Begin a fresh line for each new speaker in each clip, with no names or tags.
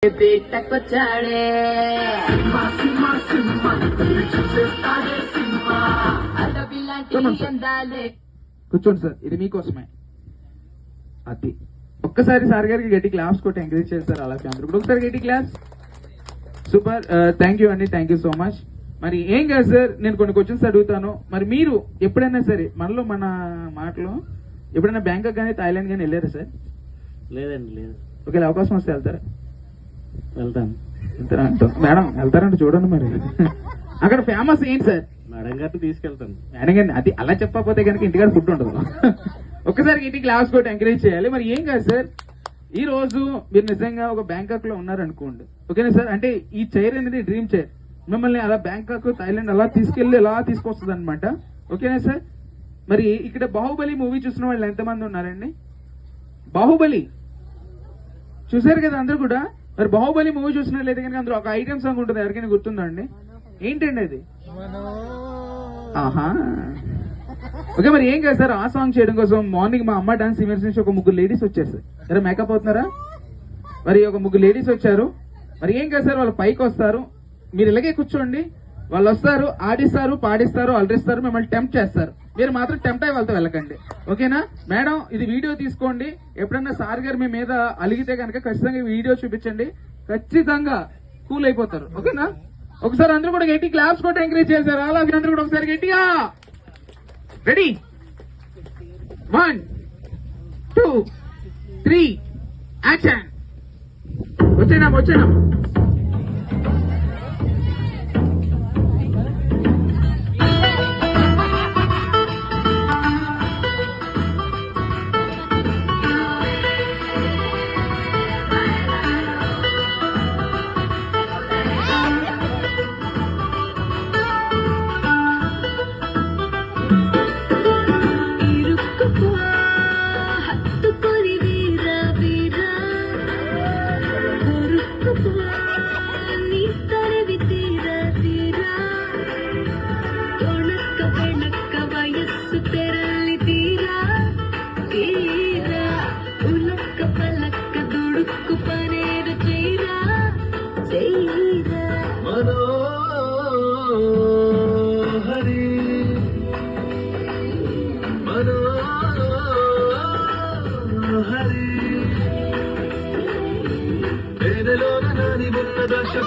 పెట్టకొచ్చాడే
కూర్చోండి సార్, ఇది మీకోసమే. అది ఒక్కసారి సార్ గారికి గట్టి క్లాప్స్ కొట్టి ఎంకరేజ్ చేస్తారు అలా అందరూ కూడా ఒకసారి గట్టి క్లాప్స్. సూపర్, థ్యాంక్ యూ అండి, థ్యాంక్ యూ సో మచ్. మరి ఏం కాదు సార్, నేను కొన్ని క్వశ్చన్స్ అడుగుతాను. మరి మీరు ఎప్పుడైనా సరే మన మాటలో ఎప్పుడైనా బ్యాంకాక్ కానీ థాయిలాండ్ కానీ వెళ్ళారా సార్?
లేదండి, లేదు.
ఒకవేళ అవకాశం వస్తే వెళ్తారా?
వెళ్తాను.
వెళ్తారా? మేడం వెళ్తారంటే చూడండి. మరి అక్కడ ఫేమస్ ఏంటి సార్?
మేడం గారిని తీసుకెళ్తాను.
మేడం గారిని అది అలా చెప్పకపోతే కనుక ఇంటికాడ ఫుడ్ ఉండదు. ఒక్కసారి ఇంటికి క్లాస్ కొట్టి ఎంకరేజ్ చేయాలి. మరి ఏం కాదు సార్, ఈ రోజు మీరు నిజంగా ఒక బ్యాంకాక్ లో ఉన్నారనుకోండి, ఓకేనా సార్? అంటే ఈ చైర్ అనేది డ్రీమ్ చైర్, మిమ్మల్ని అలా బ్యాంకాక్ థాయిలాండ్ అలా తీసుకెళ్లి ఎలా తీసుకొస్తుంది అనమాట, ఓకేనా సార్? మరి ఇక్కడ బాహుబలి మూవీ చూసిన వాళ్ళు ఎంతమంది ఉన్నారండి? బాహుబలి చూసారు కదా అందరూ కూడా. మరి బాహుబలి మూవీ చూసినట్లయితే కనుక అందులో ఒక ఐటమ్ సాంగ్ ఉంటుంది, ఎవరికైనా గుర్తుందా అండి? ఏంటండి అది? ఆహా, ఓకే. మరి ఏం కాదు సార్, ఆ సాంగ్ చేయడం కోసం మార్నింగ్ మా అమ్మ డాన్స్ ఇమర్స్ నుంచి ఒక ముగ్గురు లేడీస్ వచ్చారు సార్. సరే మేకప్ అవుతున్నారా? మరి ఒక ముగ్గురు లేడీస్ వచ్చారు. మరి ఏం కాదు సార్, వాళ్ళు పైకి వస్తారు, మీరు ఇలాగే కూర్చోండి. వాళ్ళు వస్తారు, ఆడిస్తారు, పాడిస్తారు, అలరిస్తారు, మిమ్మల్ని టెంప్ట్ చేస్తారు. మీరు మాత్రం టెంప్ట్ అయ్యి వాళ్ళతో వెళ్ళకండి, ఓకేనా? మేడం ఇది వీడియో తీసుకోండి. ఎప్పుడన్నా సార్ గారు మీ మీద అలిగితే కనుక ఖచ్చితంగా వీడియో చూపించండి, ఖచ్చితంగా కూల్ అయిపోతారు, ఓకేనా? ఒకసారి అందరూ కూడా గట్టి క్లాప్స్ కూడా ఎంకరేజ్ చేశారు. అలా అందరూ కూడా ఒకసారి గట్టిగా రెడీ, 1 2 3 యాక్షన్. వచ్చేనా?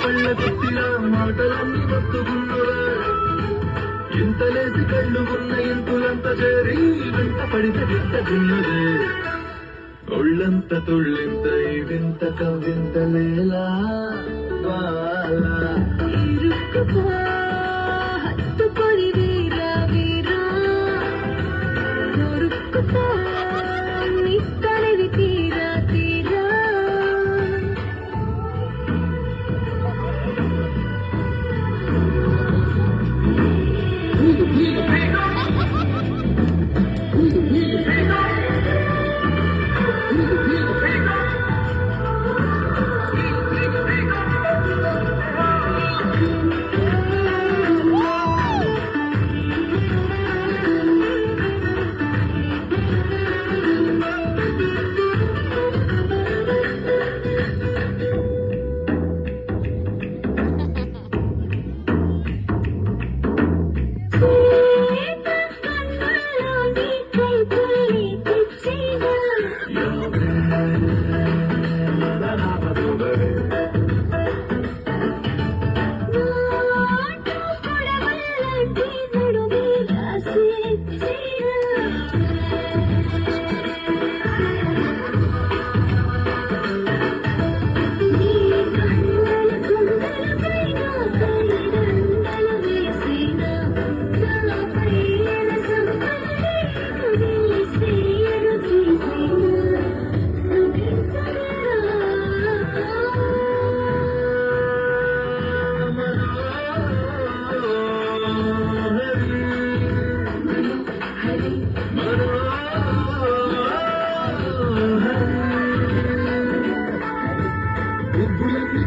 పళ్ళ పెట్టిన మాటలన్నీ మత్తుకున్నవా, ఇంతలేసి కళ్ళు ఉన్న ఇంతులంత చేరి వెంట పడితే వింతకున్నదే. ఒళ్ళంత తుళ్ళింత ఈ వింత కవింత లేలా వాలా.
హత్తుకొని వీరా వీరా దొరుకుపో నీ తనవి తీరా తీరా.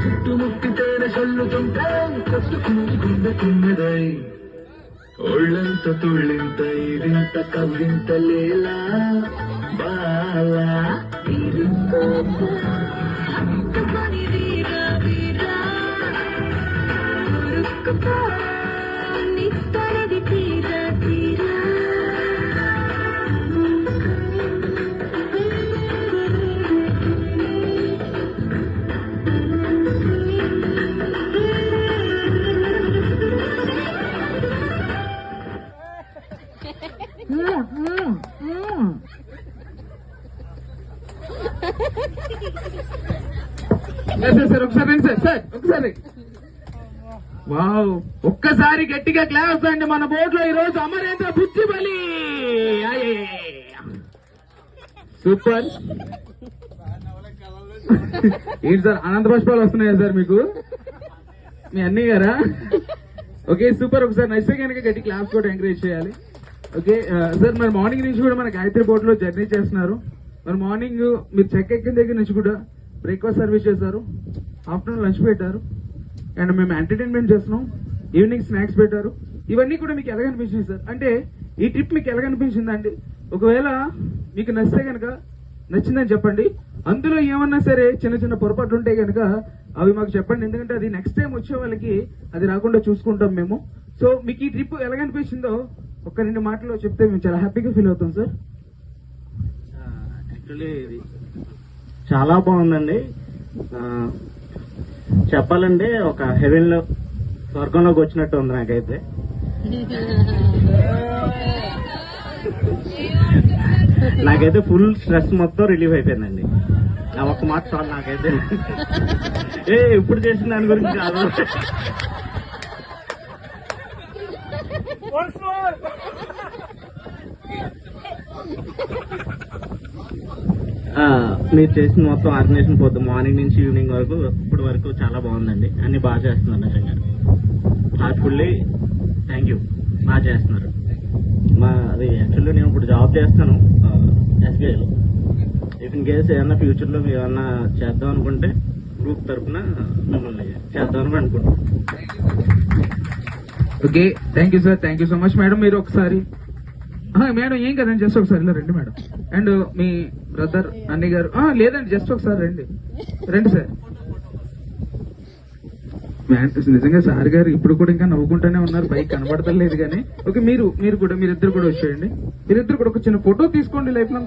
చుట్టుముట్టితేనే చల్లుతుంటే కట్టుకుని గుండె కుమ్మెదై. ఒళ్ళంత తుళ్ళింత ఇరింత కవ్వింత లేలా బాలా.
హత్తుకొని వీరా
సార్ ఒకసారి రండి సార్ ఒకసారి. వావ్, ఒక్కసారి గట్టిగా క్లాస్ అండి. మన బోర్డులో ఈ రోజు అమరేంద్ర బుచ్చిబలి. సూపర్. ఏంటి సార్ అనంత పుష్పాలు వస్తున్నాయా సార్ మీకు, మీ అన్నయ్య గారా? Okay super. ఒకసారి నచ్చితే కనుక గట్టి క్లాస్ కూడా ఎంకరేజ్ చేయాలి. ఓకే సార్, మరి మార్నింగ్ నుంచి కూడా మన గాయత్రి బోట్ లో జర్నీ చేస్తున్నారు. మరి మార్నింగ్ మీరు చెక్ ఎక్కిన దగ్గర నుంచి కూడా బ్రేక్ఫాస్ట్ సర్వీస్ చేశారు, ఆఫ్టర్నూన్ లంచ్ పెట్టారు, అండ్ మేము ఎంటర్టైన్మెంట్ చేస్తున్నాం, ఈవినింగ్ స్నాక్స్ పెట్టారు. ఇవన్నీ కూడా మీకు ఎలాగనిపించింది సార్? అంటే ఈ ట్రిప్ మీకు ఎలాగనిపించిందండి? ఒకవేళ మీకు నచ్చితే కనుక నచ్చిందని చెప్పండి. అందులో ఏమన్నా సరే చిన్న చిన్న పొరపాట్లు ఉంటే కనుక అవి మాకు చెప్పండి. ఎందుకంటే అది నెక్స్ట్ టైం వచ్చే వాళ్ళకి అది రాకుండా చూసుకుంటాం మేము. సో మీకు ఈ ట్రిప్ ఎలాగనిపించిందో ఒక్క 2 మాటల్లో చెప్తే మేము చాలా హ్యాపీగా ఫీల్ అవుతాం సార్.
యాక్చువల్లీ ఇది చాలా బాగుందండి. చెప్పాలంటే ఒక హెవెన్ లో, స్వర్గంలోకి వచ్చినట్టు ఉంది నాకైతే. నాకైతే ఫుల్ స్ట్రెస్ మొత్తం రిలీఫ్ అయిపోయిందండి. నా ఒక్క మాట చాలు నాకైతే. ఇప్పుడు చేసిన దాని గురించి కాదు. మీరు చేసిన మొత్తం ఆర్గనైజేషన్ పొద్దు మార్నింగ్ నుంచి ఈవినింగ్ వరకు ఇప్పటి వరకు చాలా బాగుందండి. అన్ని బాగా చేస్తున్నారు నిజంగా. Heartfully thank you. బాగా చేస్తున్నారు. అది యాక్చువల్లీ నేను ఇప్పుడు జాబ్ చేస్తాను ఎస్బీఐలో. ఇఫ్ ఇన్ కేస్ ఏమన్నా ఫ్యూచర్ లో మీరు ఏమన్నా చేద్దాం అనుకుంటే గ్రూప్ తరఫున మిమ్మల్ని చేద్దామని అనుకుంటున్నాను.
Okay thank you sir, thank you so much. Madam మీరు ఒకసారి, మేడం ఏం కదండి జస్ట్ ఒకసారి ఇలా రండి మేడం. అండ్ మీ బ్రదర్ అన్నయ్య గారు లేదండి జస్ట్ ఒకసారి రండి సార్. నిజంగా సార్ గారు ఇప్పుడు కూడా ఇంకా నవ్వుకుంటూనే ఉన్నారు, పైకి కనబడతలేదు కానీ. ఓకే మీరిద్దరు కూడా వచ్చేయండి. మీరిద్దరు కూడా ఒక చిన్న ఫోటో తీసుకోండి లైఫ్ లో.